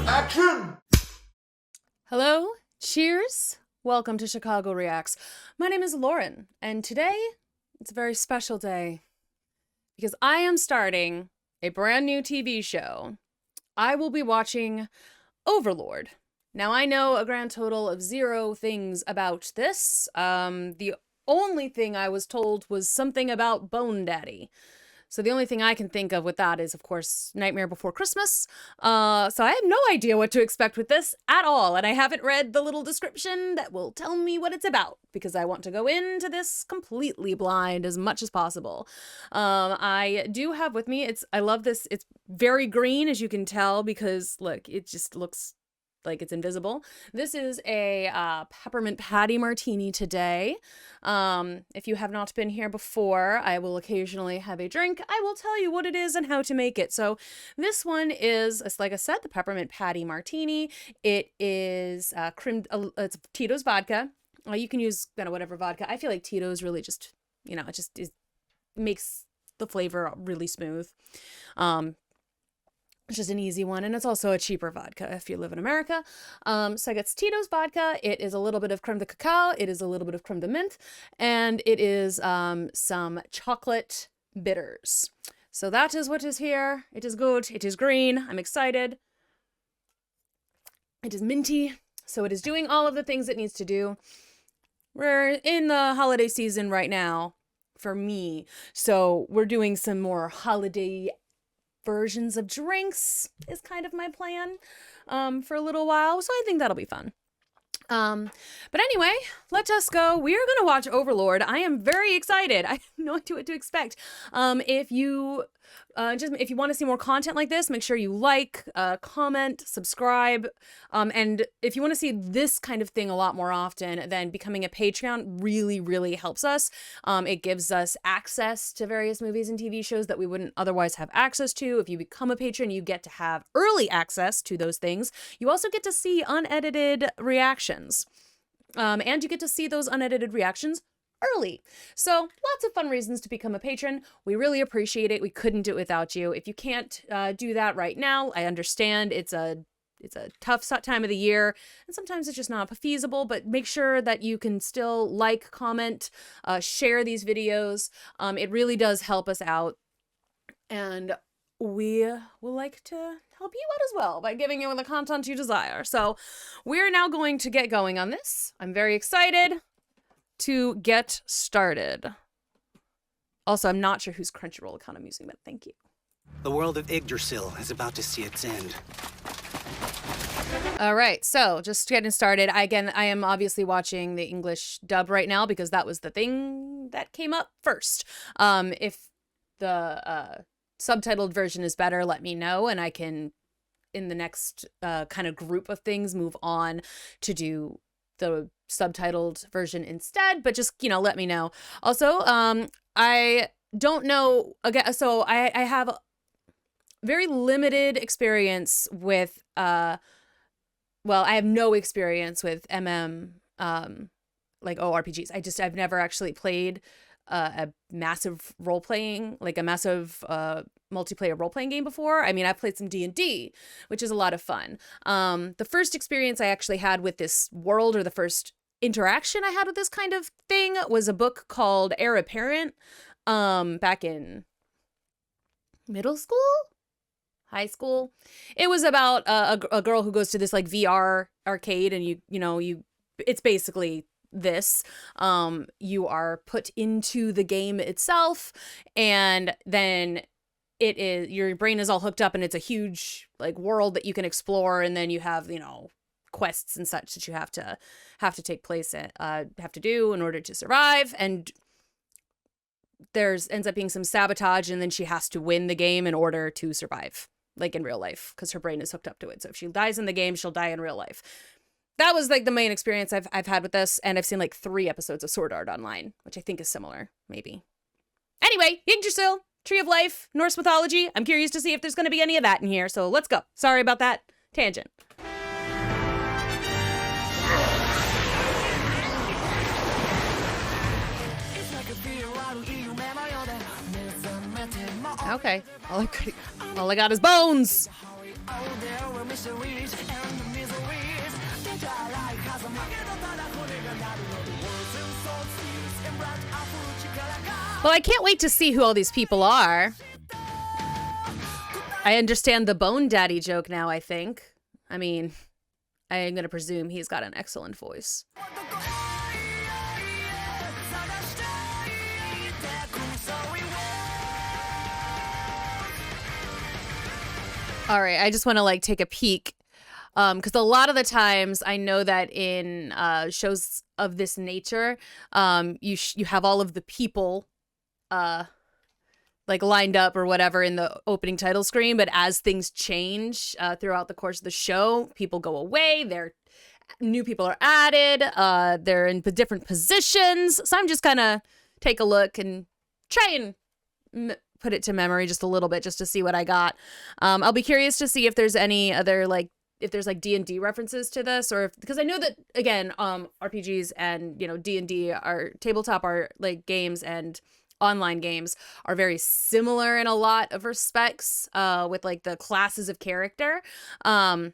Action! Hello, cheers, welcome to Chicago Reacts. My name is Lauren, and today it's a very special day because I am starting a brand new TV show. I will be watching Overlord. Now, I know a grand total of 0 things about this. The only thing I was told was something about Bone Daddy. So the only thing I can think of with that is, of course, Nightmare Before Christmas. So I have no idea what to expect with this at all. And I haven't read the little description that will tell me what it's about because I want to go into this completely blind as much as possible. I do have with me, I love this. It's very green, as you can tell, because look, it just looks like it's invisible. This is a peppermint patty martini today. If you have not been here before, I will occasionally have a drink. I will tell you what it is and how to make it. So this one is, like I said, the peppermint patty martini. It is it's Tito's vodka. You can use whatever vodka. I feel like Tito's really just, it makes the flavor really smooth. It's just an easy one, and it's also a cheaper vodka if you live in America. So I got Tito's vodka. It is a little bit of creme de cacao. It is a little bit of creme de menthe, and it is some chocolate bitters. So that is what is here. It is good. It is green. I'm excited. It is minty. So it is doing all of the things it needs to do. We're in the holiday season right now for me. So we're doing some more holiday versions of drinks is kind of my plan for a little while. So I think that'll be fun. But anyway, let us go. We are going to watch Overlord. I am very excited. I have no idea what to expect. If you want to see more content like this, make sure you like, comment, subscribe. And if you want to see this kind of thing a lot more often, then becoming a Patreon really, really helps us. It gives us access to various movies and TV shows that we wouldn't otherwise have access to. If you become a patron, you get to have early access to those things. You also get to see unedited reactions. And you get to see those unedited reactions early. So lots of fun reasons to become a patron. We really appreciate it. We couldn't do it without you. If you can't do that right now, I understand it's a tough time of the year, and sometimes it's just not feasible, but make sure that you can still like, comment, share these videos. It really does help us out, and we will like to help you out as well by giving you the content you desire. So we're now going to get going on this. I'm very excited to get started. Also, I'm not sure whose Crunchyroll account I'm using, but thank you. The world of Yggdrasil is about to see its end. All right, so just getting started. I am obviously watching the English dub right now because that was the thing that came up first. If the subtitled version is better, let me know, and I can, in the next kind of group of things, move on to do the subtitled version instead, but just, let me know. Also, I don't know, again, so I have very limited experience with, I have no experience with like ORPGs. I've never actually played a massive role-playing, like a massive multiplayer role-playing game before. I mean, I've played some D&D, which is a lot of fun. The first experience I actually had with this world, or the first interaction I had with this kind of thing, was a book called Heir Apparent, back in middle school? High school. It was about a girl who goes to this like VR arcade, and it's basically this. You are put into the game itself, and then your brain is all hooked up, and it's a huge like world that you can explore, and then you have quests and such that you have to do in order to survive, and ends up being some sabotage, and then she has to win the game in order to survive, like in real life, because her brain is hooked up to it. So if she dies in the game, she'll die in real life. That was like the main experience I've had with this, and I've seen like 3 episodes of Sword Art Online, which I think is similar, maybe. Anyway, Yggdrasil, Tree of Life, Norse mythology. I'm curious to see if there's going to be any of that in here, so let's go. Sorry about that tangent. Okay, all I got is bones. Well, I can't wait to see who all these people are. I understand the Bone Daddy joke now, I think. I mean, I am going to presume he's got an excellent voice. All right, I just want to like take a peek because a lot of the times I know that in shows of this nature, you have all of the people like lined up or whatever in the opening title screen, but as things change throughout the course of the show, people go away, new people are added, they're in different positions. So I'm just gonna take a look and try and put it to memory just a little bit just to see what I got. I'll be curious to see if there's any other if there's like D&D references to this, or because I know that again, RPGs and D&D are tabletop are like games and online games are very similar in a lot of respects with like the classes of character. I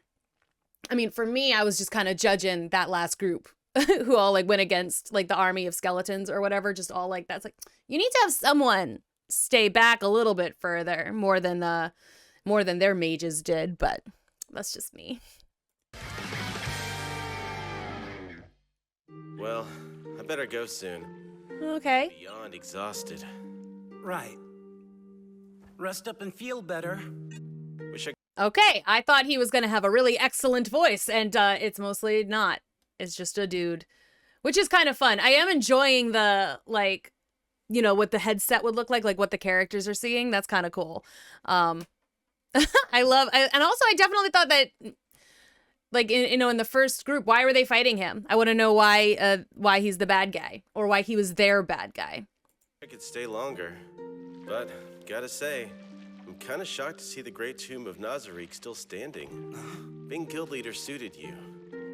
mean, for me, I was just kind of judging that last group who all like went against like the army of skeletons or whatever, just all like that's like you need to have someone stay back a little bit further more than their mages did, but that's just me. Well, I better go soon. Okay. Beyond exhausted. Right. Rest up and feel better. Wish I Okay, I thought he was going to have a really excellent voice, and it's mostly not. It's just a dude, which is kind of fun. I am enjoying the, like, what the headset would look like what the characters are seeing. That's kind of cool. And also I definitely thought that, like, in the first group, why were they fighting him? I want to know why he's the bad guy, or why he was their bad guy. I could stay longer, but gotta say, I'm kind of shocked to see the Great Tomb of Nazarick still standing. Being guild leader suited you.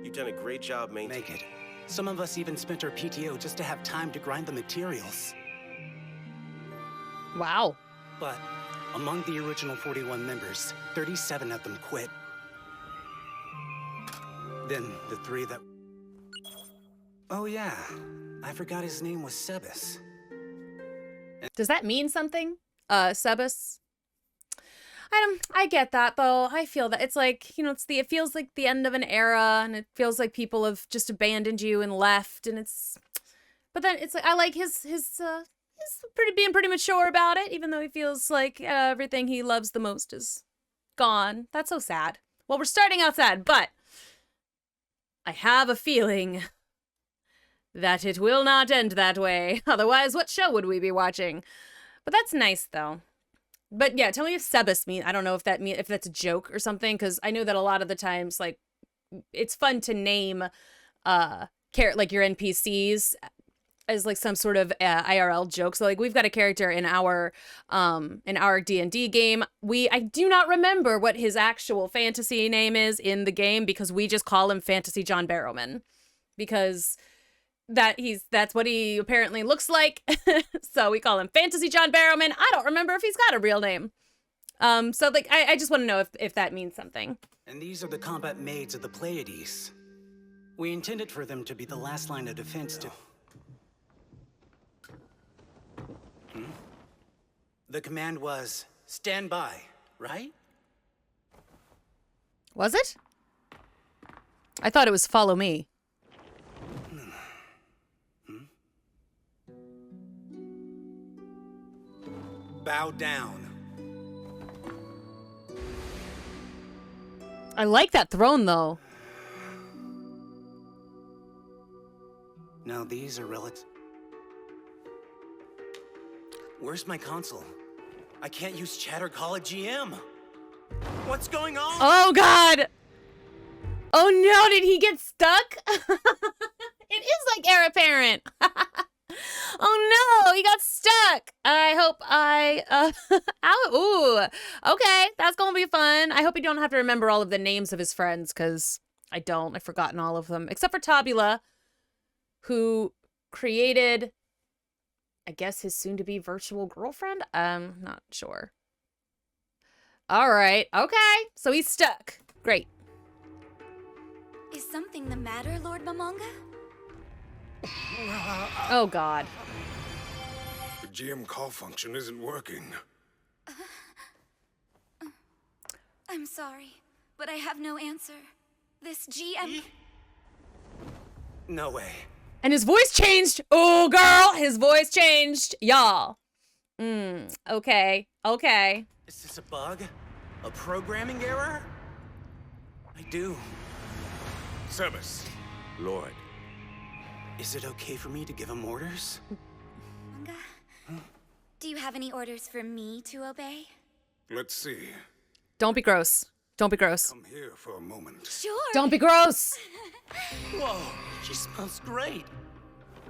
You've done a great job maintaining. Make it. Some of us even spent our PTO just to have time to grind the materials. Wow. But among the original 41 members, 37 of them quit. Then the 3 that... Oh yeah, I forgot his name was Sebas. Does that mean something? Sebas? I get that though. I feel that it's like, it feels like the end of an era, and it feels like people have just abandoned you and left, and but then it's like, I like his being pretty mature about it, even though he feels like everything he loves the most is gone. That's so sad. Well, we're starting out sad, but I have a feeling that it will not end that way. Otherwise, what show would we be watching? But that's nice, though. But yeah, tell me if Sebas mean. I don't know if that's a joke or something, because I know that a lot of the times, like, it's fun to name like your NPCs as like some sort of IRL joke. So like we've got a character in our D&D game. I do not remember what his actual fantasy name is in the game, because we just call him Fantasy John Barrowman, because that's what he apparently looks like. So we call him Fantasy John Barrowman. I don't remember if he's got a real name. So like I just want to know if that means something. And these are the combat maids of the Pleiades. We intended for them to be the last line of defense to... The command was, stand by, right? Was it? I thought it was follow me. Bow down. I like that throne, though. Now these are relics. Where's my console? I can't use Chatter Call at GM. What's going on? Oh, God. Oh, no. Did he get stuck? It is like Heir Apparent. Oh, no. He got stuck. I hope Ooh. Okay. That's going to be fun. I hope you don't have to remember all of the names of his friends, because I don't. I've forgotten all of them. Except for Tabula, who created... I guess his soon-to-be virtual girlfriend? I'm not sure. All right. Okay. So he's stuck. Great. Is something the matter, Lord Momonga? Oh, God. The GM call function isn't working. I'm sorry, but I have no answer. This GM... No way. And his voice changed. Oh, girl. His voice changed. Y'all. Okay. Okay. Is this a bug? A programming error? I do. Samus, Lord. Is it okay for me to give him orders? Momonga? Do you have any orders for me to obey? Let's see. Don't be gross. Don't be gross. Come here for a moment. Sure. Don't be gross. Whoa, she smells great.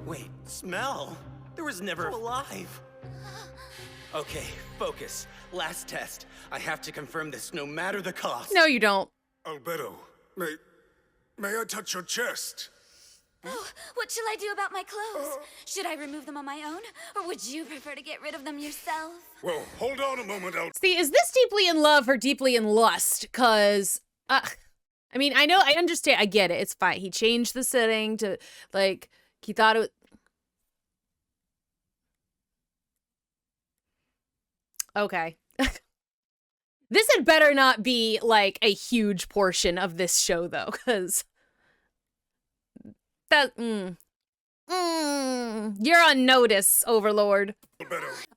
Wait, smell? There was never alive. Okay, focus. Last test. I have to confirm this no matter the cost. No, you don't. Albedo, may I touch your chest? Oh, what shall I do about my clothes? Should I remove them on my own? Or would you prefer to get rid of them yourself? Well, hold on a moment, See, is this deeply in love or deeply in lust? Because, I mean, I know, I understand, I get it. It's fine. He changed the setting to, like, he thought it was... Okay. This had better not be, like, a huge portion of this show, though, because... That, you're on notice, Overlord.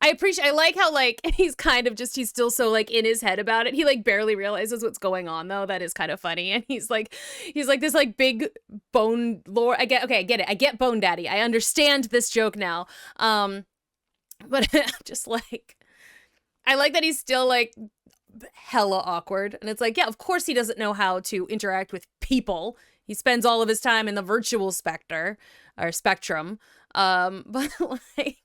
I like how, like, he's kind of just, he's still so, like, in his head about it. He, like, barely realizes what's going on, though. That is kind of funny. And he's like this, like, big bone lord. I get it. I get Bone Daddy. I understand this joke now. But just, like, I like that he's still, like, hella awkward. And it's like, yeah, of course he doesn't know how to interact with people. He spends all of his time in the virtual spectrum. But like,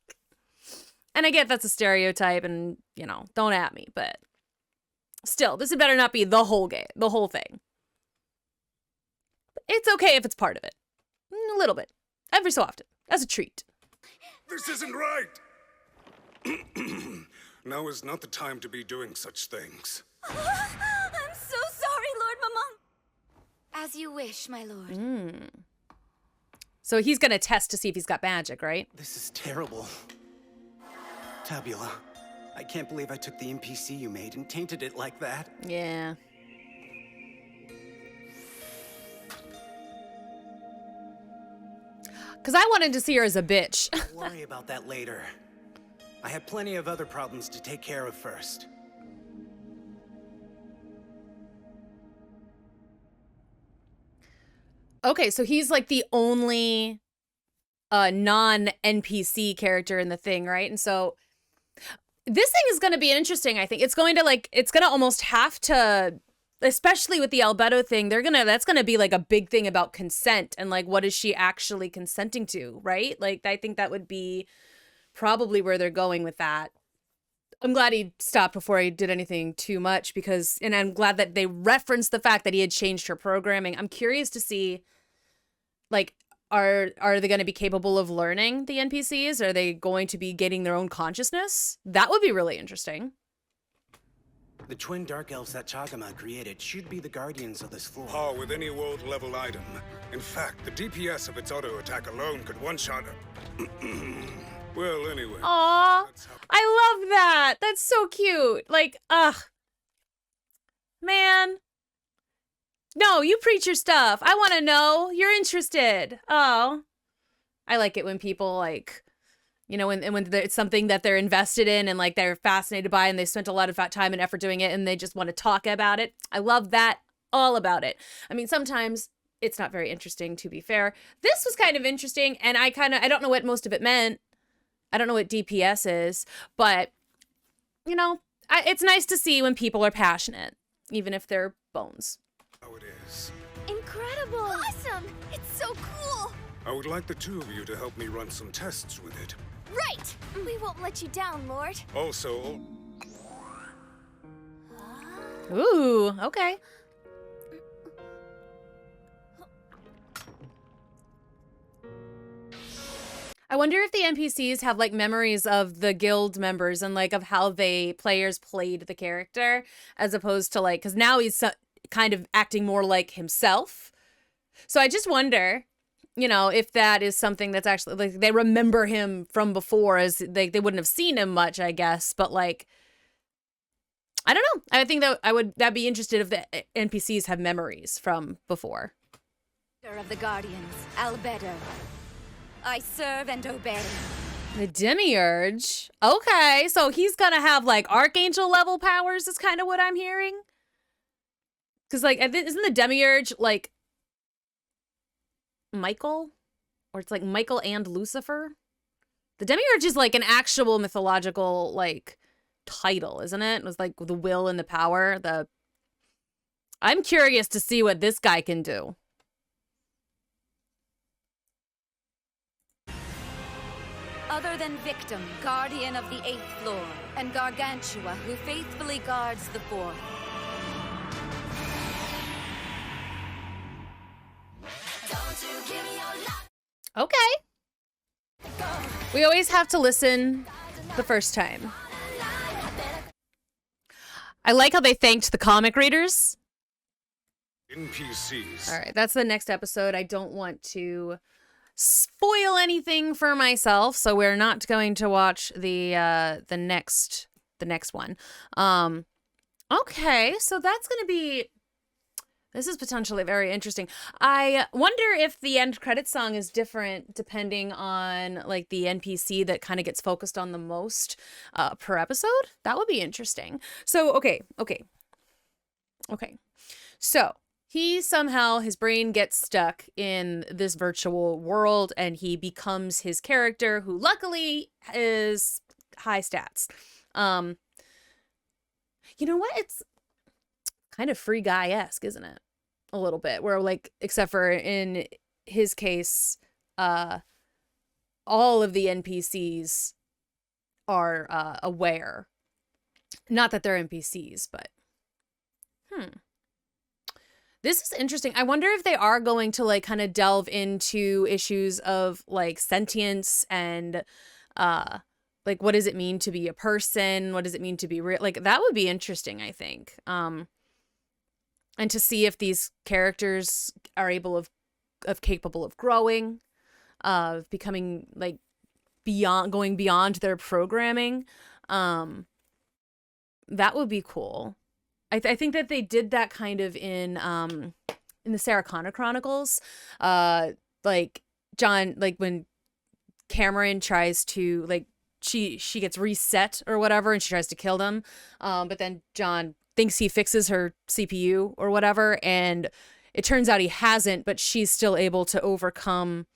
and I get that's a stereotype and, you know, don't at me, but still, this had better not be the whole game, the whole thing. It's okay if it's part of it. A little bit. Every so often. As a treat. This isn't right! Now is not the time to be doing such things. I'm so sorry, Lord Momonga. As you wish, my lord. So he's gonna test to see if he's got magic, right? This is terrible. Tabula, I can't believe I took the NPC you made and tainted it like that. Yeah. Because I wanted to see her as a bitch. Don't worry about that later. I have plenty of other problems to take care of first. Okay, so he's like the only non-NPC character in the thing, right? And so this thing is going to be interesting, I think. It's going to almost have to, especially with the Albedo thing, that's going to be like a big thing about consent and like what is she actually consenting to, right? Like I think that would be probably where they're going with that. I'm glad he stopped before he did anything too much and I'm glad that they referenced the fact that he had changed her programming. I'm curious to see, like, are they going to be capable of learning the NPCs? Are they going to be getting their own consciousness? That would be really interesting. The twin dark elves that Chagama created should be the guardians of this floor. Par with any world-level item. In fact, the DPS of its auto attack alone could one-shot it. Well, anyway. Aw, I love that. That's so cute. Like, man. No, you preach your stuff. I want to know. You're interested. Oh, I like it when people like, you know, when it's something that they're invested in and like they're fascinated by and they spent a lot of time and effort doing it and they just want to talk about it. I love that. All about it. I mean, sometimes it's not very interesting, to be fair. This was kind of interesting, and I don't know what most of it meant. I don't know what DPS is, but, you know, it's nice to see when people are passionate, even if they're bones. How it is. Incredible! Awesome! It's so cool! I would like the two of you to help me run some tests with it. Right! We won't let you down, Lord. Also... Ooh, okay. I wonder if the NPCs have like memories of the guild members and like of how players played the character, as opposed to like, because now he's kind of acting more like himself. So I just wonder, you know, if that is something that's actually like they remember him from before, as they wouldn't have seen him much, I guess. But like, I don't know. I think that that'd be interested if the NPCs have memories from before. Of the Guardians, Albedo. I serve and obey. The Demiurge? Okay, so he's gonna have like Archangel level powers is kind of what I'm hearing. Because like, isn't the Demiurge like Michael? Or it's like Michael and Lucifer? The Demiurge is like an actual mythological like title, isn't it? It was like the will and the power. I'm curious to see what this guy can do. Other than Victim, guardian of the 8th floor, and Gargantua, who faithfully guards the 4th. Okay. We always have to listen the first time. I like how they thanked the comic readers. NPCs. All right, that's the next episode. I don't want to spoil anything for myself, so we're not going to watch the next one. Okay, so that's going to be. This is potentially very interesting. I wonder if the end credit song is different depending on like the NPC that kind of gets focused on the most per episode. That would be interesting. So, okay. So his brain gets stuck in this virtual world and he becomes his character, who luckily is high stats. You know what? It's kind of Free Guy-esque, isn't it? A little bit, where like, except for in his case, all of the NPCs are aware. Not that they're NPCs, but this is interesting. I wonder if they are going to like kind of delve into issues of like sentience and like what does it mean to be a person? What does it mean to be real? Like that would be interesting, I think. And to see if these characters are capable of growing, of becoming like going beyond their programming. That would be cool. I think that they did that kind of in the Sarah Connor Chronicles. Like John, like when Cameron tries to like she gets reset or whatever and she tries to kill them. But then John thinks he fixes her CPU or whatever, and it turns out he hasn't, but she's still able to overcome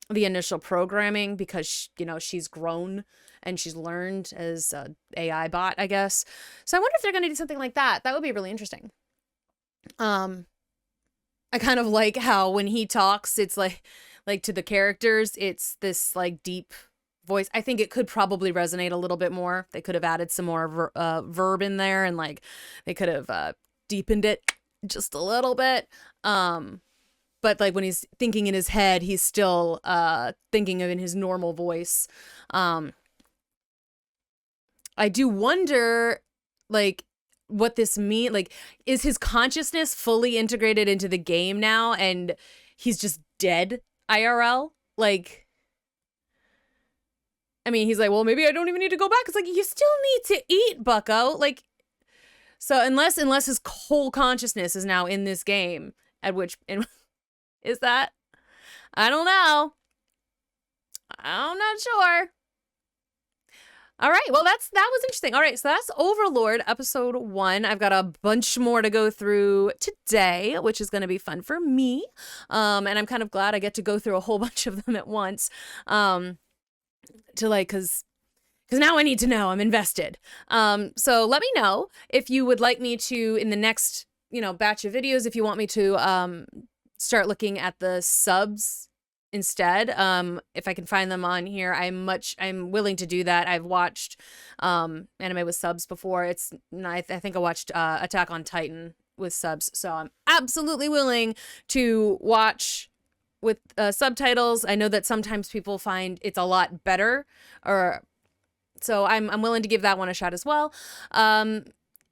the initial programming because, you know, she's grown and she's learned as a AI bot, I guess. So I wonder if they're going to do something like that. That would be really interesting. I kind of like how when he talks, it's like to the characters, it's this like deep voice. I think it could probably resonate a little bit more. They could have added some more verb in there, and like they could have deepened it just a little bit. But like when he's thinking in his head, he's still thinking of in his normal voice. I do wonder like what this means. Like, is his consciousness fully integrated into the game now and he's just dead IRL? Like, I mean, he's like, well, maybe I don't even need to go back. It's like, you still need to eat, bucko. Like, so unless his whole consciousness is now in this game, is that? I don't know. I'm not sure. All right, well, that was interesting. All right, so that's Overlord episode 1. I've got a bunch more to go through today, which is going to be fun for me. And I'm kind of glad I get to go through a whole bunch of them at once. To like, because now I need to know. I'm invested. So let me know if you would like me to, in the next, batch of videos, if you want me to start looking at the subs instead. If I can find them on here, I'm willing to do that. I've watched anime with subs before. I think I watched Attack on Titan with subs, so I'm absolutely willing to watch with subtitles. I know that sometimes people find it's a lot better, or so I'm willing to give that one a shot as well.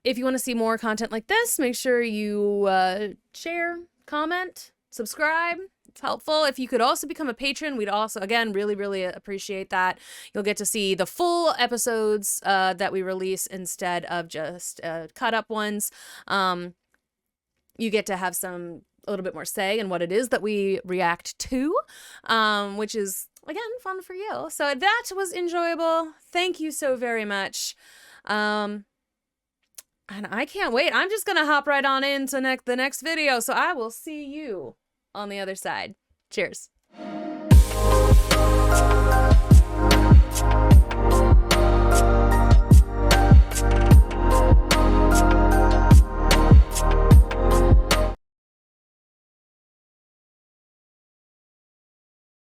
If you want to see more content like this, make sure you share, comment, subscribe. It's helpful. If you could also become a patron, we'd also, again, really, really appreciate that. You'll get to see the full episodes that we release instead of just cut up ones. You get to have a little bit more say in what it is that we react to, which is, again, fun for you. So that was enjoyable. Thank you so very much. And I can't wait. I'm just going to hop right on into the next video. So I will see you on the other side. Cheers.